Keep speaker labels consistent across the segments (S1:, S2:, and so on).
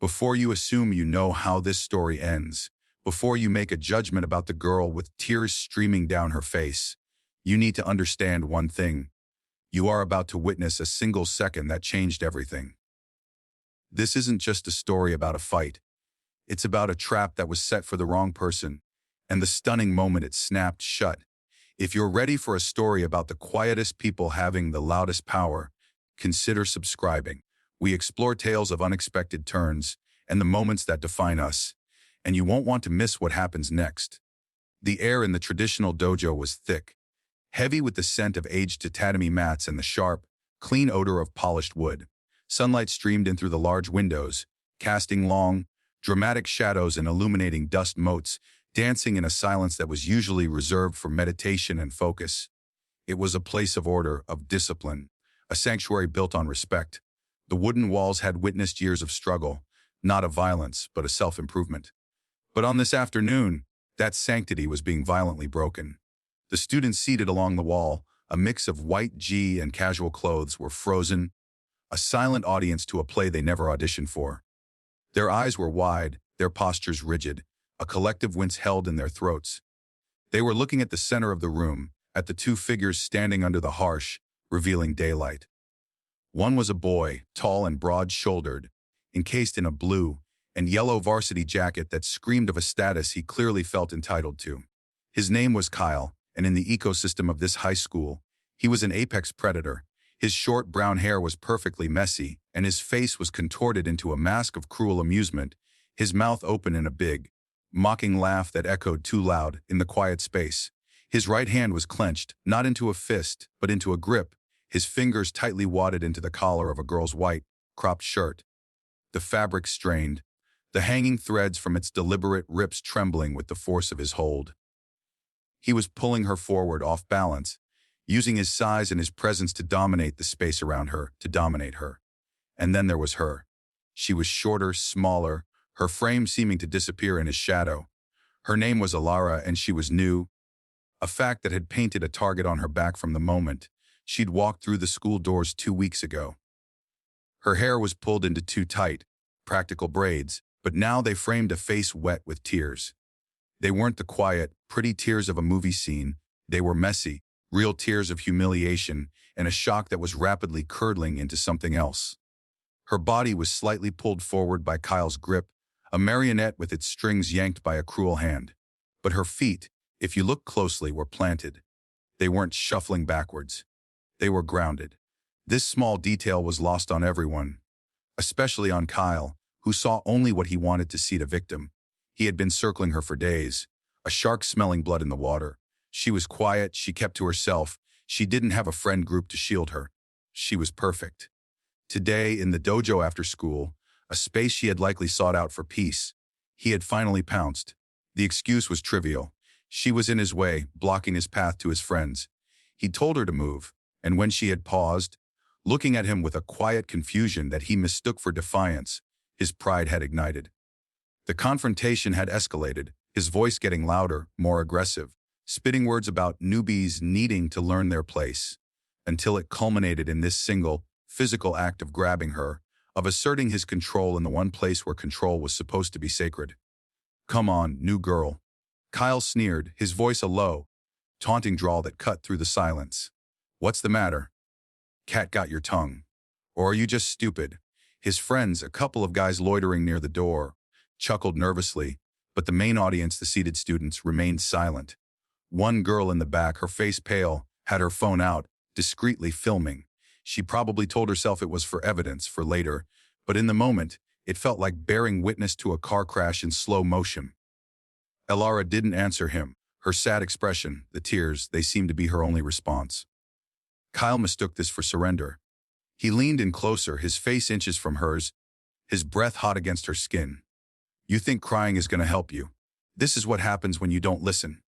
S1: Before you assume you know how this story ends, before you make a judgment about the girl with tears streaming down her face, you need to understand one thing. You are about to witness a single second that changed everything. This isn't just a story about a fight. It's about a trap that was set for the wrong person, and the stunning moment it snapped shut. If you're ready for a story about the quietest people having the loudest power, consider subscribing. We explore tales of unexpected turns and the moments that define us, and you won't want to miss what happens next. The air in the traditional dojo was thick, heavy with the scent of aged tatami mats and the sharp, clean odor of polished wood. Sunlight streamed in through the large windows, casting long, dramatic shadows and illuminating dust motes, dancing in a silence that was usually reserved for meditation and focus. It was a place of order, of discipline, a sanctuary built on respect. The wooden walls had witnessed years of struggle, not of violence, but of self-improvement. But on this afternoon, that sanctity was being violently broken. The students seated along the wall, a mix of white gi and casual clothes, were frozen, a silent audience to a play they never auditioned for. Their eyes were wide, their postures rigid, a collective wince held in their throats. They were looking at the center of the room, at the two figures standing under the harsh, revealing daylight. One was a boy, tall and broad-shouldered, encased in a blue and yellow varsity jacket that screamed of a status he clearly felt entitled to. His name was Kyle, and in the ecosystem of this high school, he was an apex predator. His short brown hair was perfectly messy, and his face was contorted into a mask of cruel amusement, his mouth open in a big, mocking laugh that echoed too loud in the quiet space. His right hand was clenched, not into a fist, but into a grip, his fingers tightly wadded into the collar of a girl's white, cropped shirt. The fabric strained, the hanging threads from its deliberate rips trembling with the force of his hold. He was pulling her forward off balance, using his size and his presence to dominate the space around her, to dominate her. And then there was her. She was shorter, smaller, her frame seeming to disappear in his shadow. Her name was Alara, and she was new, a fact that had painted a target on her back from the moment she'd walked through the school doors 2 weeks ago. Her hair was pulled into two tight, practical braids, but now they framed a face wet with tears. They weren't the quiet, pretty tears of a movie scene. They were messy, real tears of humiliation and a shock that was rapidly curdling into something else. Her body was slightly pulled forward by Kyle's grip, a marionette with its strings yanked by a cruel hand. But her feet, if you looked closely, were planted. They weren't shuffling backwards. They were grounded. This small detail was lost on everyone, especially on Kyle, who saw only what he wanted to see the victim. He had been circling her for days, a shark smelling blood in the water. She was quiet, she kept to herself, she didn't have a friend group to shield her. She was perfect. Today, in the dojo after school, a space she had likely sought out for peace, he had finally pounced. The excuse was trivial. She was in his way, blocking his path to his friends. He'd told her to move, and when she had paused, looking at him with a quiet confusion that he mistook for defiance, his pride had ignited. The confrontation had escalated, his voice getting louder, more aggressive, spitting words about newbies needing to learn their place, until it culminated in this single, physical act of grabbing her, of asserting his control in the one place where control was supposed to be sacred. "Come on, new girl." Kyle sneered, his voice a low, taunting drawl that cut through the silence. "What's the matter? Cat got your tongue? Or are you just stupid?" His friends, a couple of guys loitering near the door, chuckled nervously, but the main audience, the seated students, remained silent. One girl in the back, her face pale, had her phone out, discreetly filming. She probably told herself it was for evidence, for later, but in the moment, it felt like bearing witness to a car crash in slow motion. Alara didn't answer him. Her sad expression, the tears, they seemed to be her only response. Kyle mistook this for surrender. He leaned in closer, his face inches from hers, his breath hot against her skin. "You think crying is going to help you? This is what happens when you don't listen."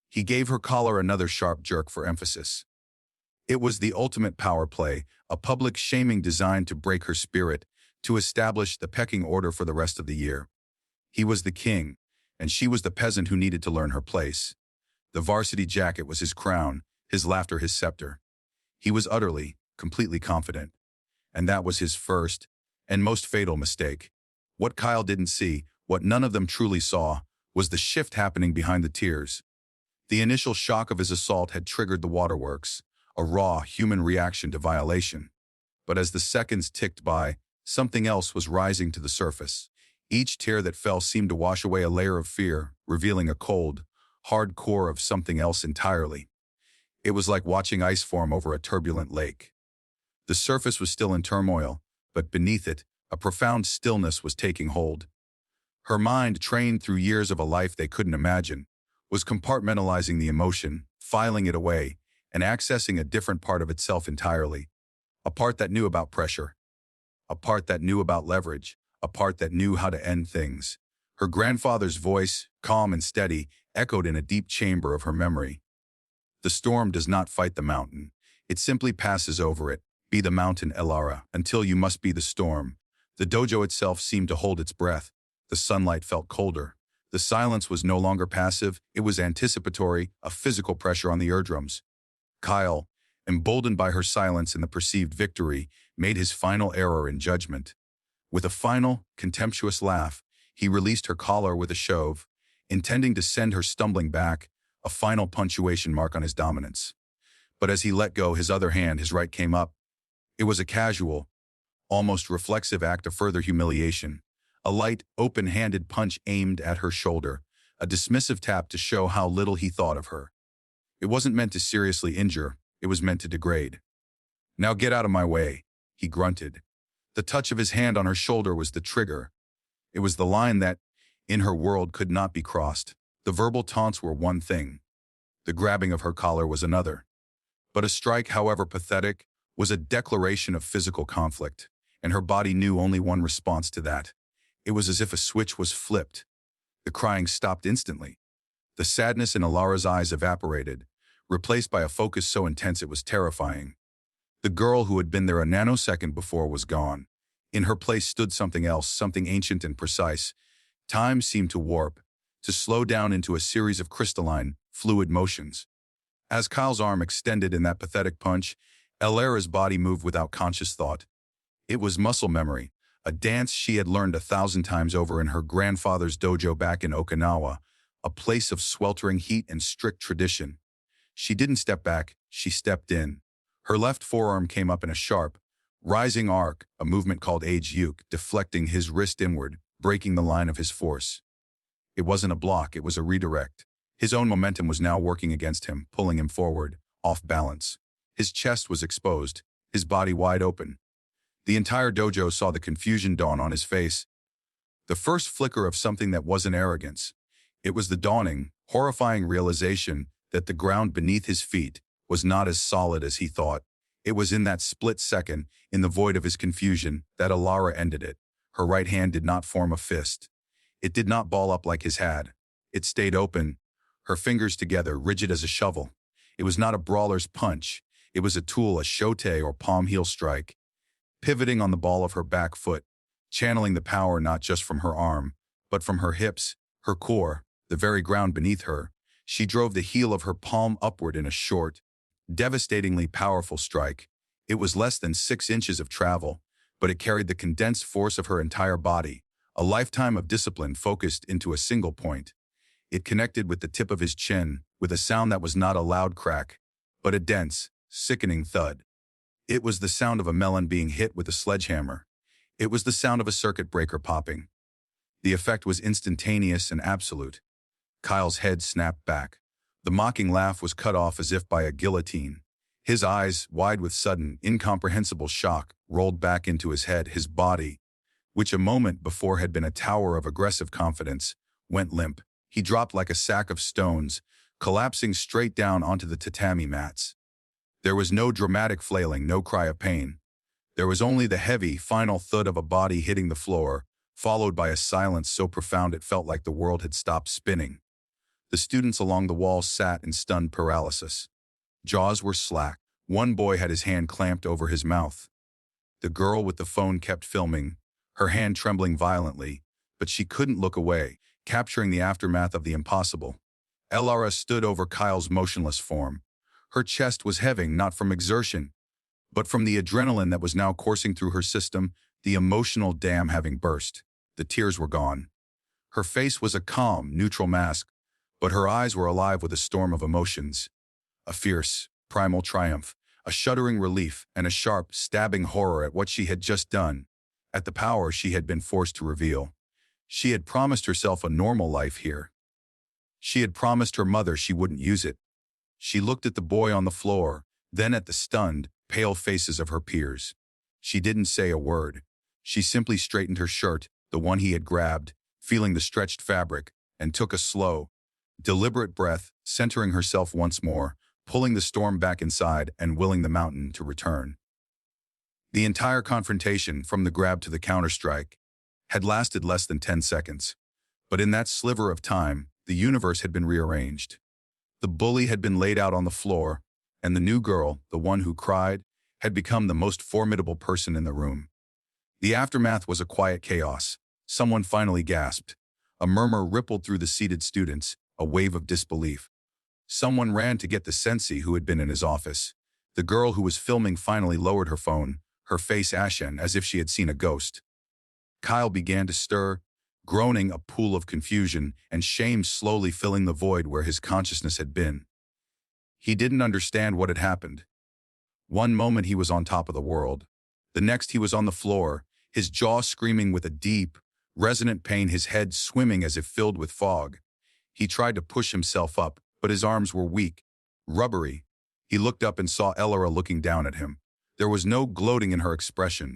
S1: He gave her collar another sharp jerk for emphasis. It was the ultimate power play, a public shaming designed to break her spirit, to establish the pecking order for the rest of the year. He was the king, and she was the peasant who needed to learn her place. The varsity jacket was his crown, his laughter his scepter. He was utterly, completely confident. And that was his first and most fatal mistake. What Kyle didn't see, what none of them truly saw, was the shift happening behind the tears. The initial shock of his assault had triggered the waterworks, a raw human reaction to violation. But as the seconds ticked by, something else was rising to the surface. Each tear that fell seemed to wash away a layer of fear, revealing a cold, hard core of something else entirely. It was like watching ice form over a turbulent lake. The surface was still in turmoil, but beneath it, a profound stillness was taking hold. Her mind, trained through years of a life they couldn't imagine, was compartmentalizing the emotion, filing it away, and accessing a different part of itself entirely. A part that knew about pressure. A part that knew about leverage. A part that knew how to end things. Her grandfather's voice, calm and steady, echoed in a deep chamber of her memory. The storm does not fight the mountain. It simply passes over it. Be the mountain, Elara, until you must be the storm. The dojo itself seemed to hold its breath. The sunlight felt colder. The silence was no longer passive. It was anticipatory, a physical pressure on the eardrums. Kyle, emboldened by her silence and the perceived victory, made his final error in judgment. With a final, contemptuous laugh, he released her collar with a shove, intending to send her stumbling back, a final punctuation mark on his dominance. But as he let go his other hand, his right came up. It was a casual, almost reflexive act of further humiliation. A light, open-handed punch aimed at her shoulder, a dismissive tap to show how little he thought of her. It wasn't meant to seriously injure, it was meant to degrade. "Now get out of my way," he grunted. The touch of his hand on her shoulder was the trigger. It was the line that, in her world, could not be crossed. The verbal taunts were one thing. The grabbing of her collar was another. But a strike, however pathetic, was a declaration of physical conflict, and her body knew only one response to that. It was as if a switch was flipped. The crying stopped instantly. The sadness in Alara's eyes evaporated, replaced by a focus so intense it was terrifying. The girl who had been there a nanosecond before was gone. In her place stood something else, something ancient and precise. Time seemed to warp, to slow down into a series of crystalline, fluid motions. As Kyle's arm extended in that pathetic punch, Alara's body moved without conscious thought. It was muscle memory, a dance she had learned 1,000 times over in her grandfather's dojo back in Okinawa, a place of sweltering heat and strict tradition. She didn't step back, she stepped in. Her left forearm came up in a sharp, rising arc, a movement called age uke, deflecting his wrist inward, breaking the line of his force. It wasn't a block, it was a redirect. His own momentum was now working against him, pulling him forward, off balance. His chest was exposed, his body wide open. The entire dojo saw the confusion dawn on his face. The first flicker of something that wasn't arrogance. It was the dawning, horrifying realization that the ground beneath his feet was not as solid as he thought. It was in that split second, in the void of his confusion, that Alara ended it. Her right hand did not form a fist. It did not ball up like his had. It stayed open, her fingers together, rigid as a shovel. It was not a brawler's punch. It was a tool, a shote or palm heel strike. Pivoting on the ball of her back foot, channeling the power not just from her arm, but from her hips, her core, the very ground beneath her, she drove the heel of her palm upward in a short, devastatingly powerful strike. It was less than 6 inches of travel, but it carried the condensed force of her entire body, a lifetime of discipline focused into a single point. It connected with the tip of his chin, with a sound that was not a loud crack, but a dense, sickening thud. It was the sound of a melon being hit with a sledgehammer. It was the sound of a circuit breaker popping. The effect was instantaneous and absolute. Kyle's head snapped back. The mocking laugh was cut off as if by a guillotine. His eyes, wide with sudden, incomprehensible shock, rolled back into his head. His body, which a moment before had been a tower of aggressive confidence, went limp. He dropped like a sack of stones, collapsing straight down onto the tatami mats. There was no dramatic flailing, no cry of pain. There was only the heavy, final thud of a body hitting the floor, followed by a silence so profound it felt like the world had stopped spinning. The students along the walls sat in stunned paralysis. Jaws were slack. One boy had his hand clamped over his mouth. The girl with the phone kept filming, her hand trembling violently, but she couldn't look away, capturing the aftermath of the impossible. Elara stood over Kyle's motionless form. Her chest was heaving not from exertion, but from the adrenaline that was now coursing through her system, the emotional dam having burst. The tears were gone. Her face was a calm, neutral mask, but her eyes were alive with a storm of emotions. A fierce, primal triumph, a shuddering relief, and a sharp, stabbing horror at what she had just done, at the power she had been forced to reveal. She had promised herself a normal life here. She had promised her mother she wouldn't use it. She looked at the boy on the floor, then at the stunned, pale faces of her peers. She didn't say a word. She simply straightened her shirt, the one he had grabbed, feeling the stretched fabric, and took a slow, deliberate breath, centering herself once more, pulling the storm back inside and willing the mountain to return. The entire confrontation, from the grab to the counterstrike, had lasted less than 10 seconds. But in that sliver of time, the universe had been rearranged. The bully had been laid out on the floor, and the new girl, the one who cried, had become the most formidable person in the room. The aftermath was a quiet chaos. Someone finally gasped. A murmur rippled through the seated students, a wave of disbelief. Someone ran to get the sensei who had been in his office. The girl who was filming finally lowered her phone, her face ashen as if she had seen a ghost. Kyle began to stir, groaning, a pool of confusion and shame slowly filling the void where his consciousness had been. He didn't understand what had happened. One moment he was on top of the world. The next he was on the floor, his jaw screaming with a deep, resonant pain, his head swimming as if filled with fog. He tried to push himself up, but his arms were weak, rubbery. He looked up and saw Elora looking down at him. There was no gloating in her expression.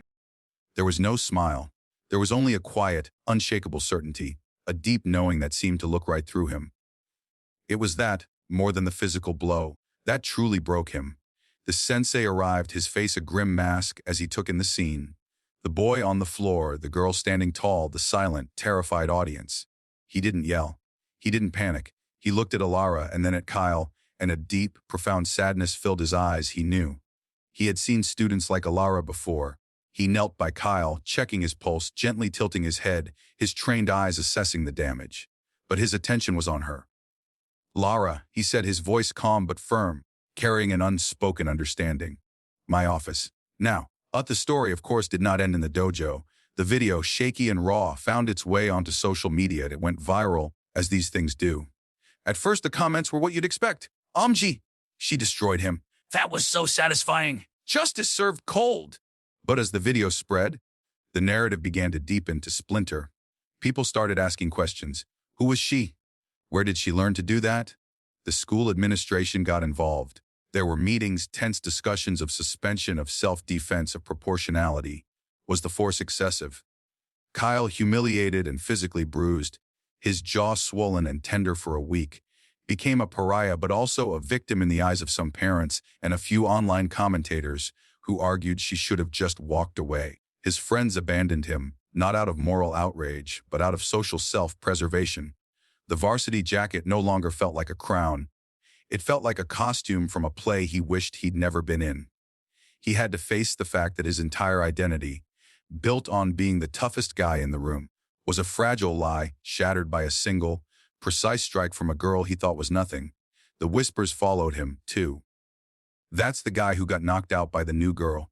S1: There was no smile. There was only a quiet, unshakable certainty, a deep knowing that seemed to look right through him. It was that, more than the physical blow, that truly broke him. The sensei arrived, his face a grim mask as he took in the scene. The boy on the floor, the girl standing tall, the silent, terrified audience. He didn't yell. He didn't panic. He looked at Alara and then at Kyle, and a deep, profound sadness filled his eyes. He knew. He had seen students like Alara before. He knelt by Kyle, checking his pulse, gently tilting his head, his trained eyes assessing the damage. But his attention was on her. "Lara," he said, his voice calm but firm, carrying an unspoken understanding. "My office. Now." The story, of course, did not end in the dojo. The video, shaky and raw, found its way onto social media. It went viral, as these things do. At first, the comments were what you'd expect. "Omji, she destroyed him. That was so satisfying. Justice served cold." But as the video spread, the narrative began to deepen, to splinter. People started asking questions. Who was she? Where did she learn to do that? The school administration got involved. There were meetings, tense discussions of suspension, of self-defense, of proportionality. Was the force excessive? Kyle, humiliated and physically bruised, his jaw swollen and tender for a week, became a pariah but also a victim in the eyes of some parents and a few online commentators who argued she should have just walked away. His friends abandoned him, not out of moral outrage, but out of social self-preservation. The varsity jacket no longer felt like a crown. It felt like a costume from a play he wished he'd never been in. He had to face the fact that his entire identity, built on being the toughest guy in the room, was a fragile lie shattered by a single, precise strike from a girl he thought was nothing. The whispers followed him, too. That's the guy who got knocked out by the new girl.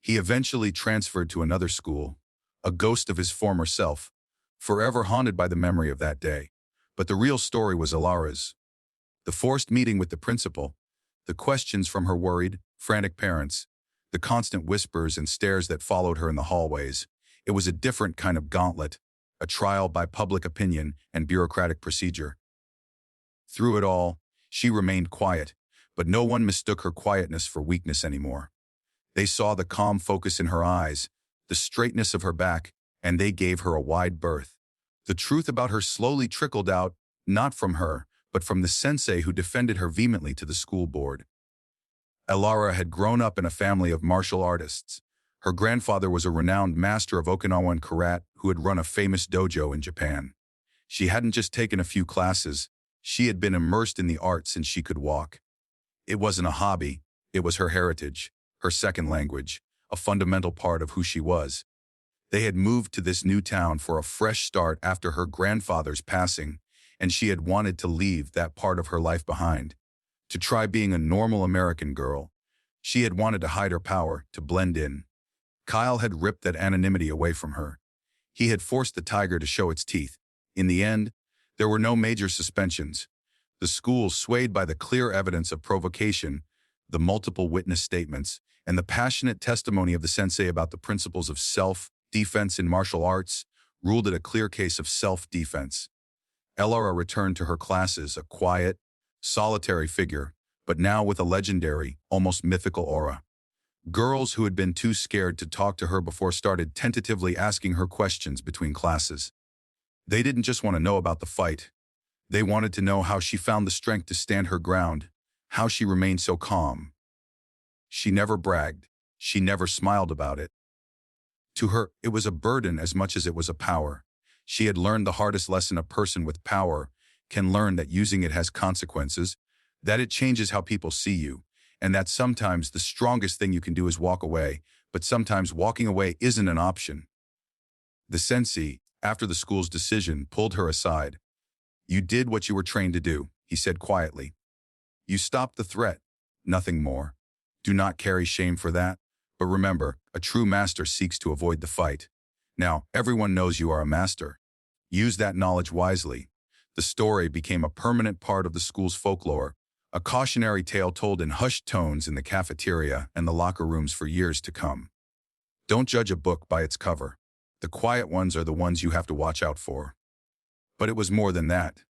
S1: He eventually transferred to another school, a ghost of his former self, forever haunted by the memory of that day. But the real story was Alara's. The forced meeting with the principal, the questions from her worried, frantic parents, the constant whispers and stares that followed her in the hallways. It was a different kind of gauntlet, a trial by public opinion and bureaucratic procedure. Through it all, she remained quiet, but no one mistook her quietness for weakness anymore. They saw the calm focus in her eyes, the straightness of her back, and they gave her a wide berth. The truth about her slowly trickled out, not from her, but from the sensei who defended her vehemently to the school board. Alara had grown up in a family of martial artists. Her grandfather was a renowned master of Okinawan karate who had run a famous dojo in Japan. She hadn't just taken a few classes, she had been immersed in the art since she could walk. It wasn't a hobby, it was her heritage, her second language, a fundamental part of who she was. They had moved to this new town for a fresh start after her grandfather's passing, and she had wanted to leave that part of her life behind, to try being a normal American girl. She had wanted to hide her power, to blend in. Kyle had ripped that anonymity away from her. He had forced the tiger to show its teeth. In the end, there were no major suspensions. The school, swayed by the clear evidence of provocation, the multiple witness statements, and the passionate testimony of the sensei about the principles of self-defense in martial arts, ruled it a clear case of self-defense. Elara returned to her classes, a quiet, solitary figure, but now with a legendary, almost mythical aura. Girls who had been too scared to talk to her before started tentatively asking her questions between classes. They didn't just want to know about the fight. They wanted to know how she found the strength to stand her ground, how she remained so calm. She never bragged. She never smiled about it. To her, it was a burden as much as it was a power. She had learned the hardest lesson a person with power can learn, that using it has consequences, that it changes how people see you, and that sometimes the strongest thing you can do is walk away, but sometimes walking away isn't an option. The sensei, after the school's decision, pulled her aside. "You did what you were trained to do," he said quietly. "You stopped the threat, nothing more. Do not carry shame for that, but remember, a true master seeks to avoid the fight. Now, everyone knows you are a master. Use that knowledge wisely." The story became a permanent part of the school's folklore, a cautionary tale told in hushed tones in the cafeteria and the locker rooms for years to come. Don't judge a book by its cover. The quiet ones are the ones you have to watch out for. But it was more than that.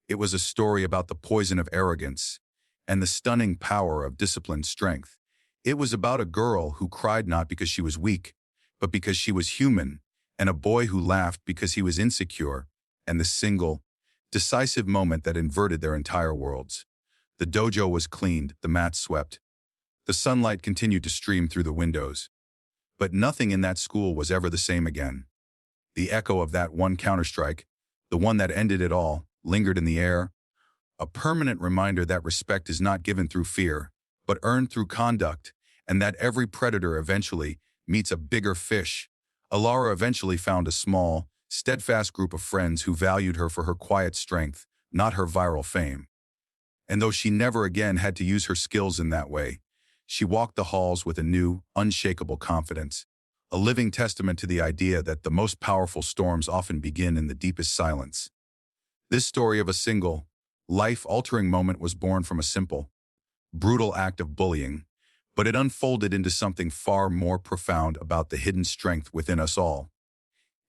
S1: It was a story about the poison of arrogance and the stunning power of disciplined strength. It was about a girl who cried not because she was weak, but because she was human, and a boy who laughed because he was insecure, and the single, decisive moment that inverted their entire worlds. The dojo was cleaned, the mats swept. The sunlight continued to stream through the windows. But nothing in that school was ever the same again. The echo of that one counterstrike, the one that ended it all, lingered in the air, a permanent reminder that respect is not given through fear, but earned through conduct, and that every predator eventually meets a bigger fish. Elara eventually found a small, steadfast group of friends who valued her for her quiet strength, not her viral fame. And though she never again had to use her skills in that way, she walked the halls with a new, unshakable confidence, a living testament to the idea that the most powerful storms often begin in the deepest silence. This story of a single, life-altering moment was born from a simple, brutal act of bullying, but it unfolded into something far more profound about the hidden strength within us all.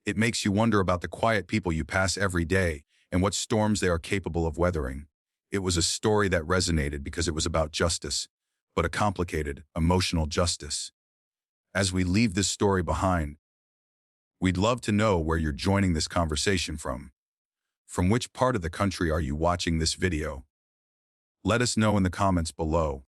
S1: It makes you wonder about the quiet people you pass every day and what storms they are capable of weathering. It was a story that resonated because it was about justice, but a complicated, emotional justice. As we leave this story behind, we'd love to know where you're joining this conversation from. From which part of the country are you watching this video? Let us know in the comments below.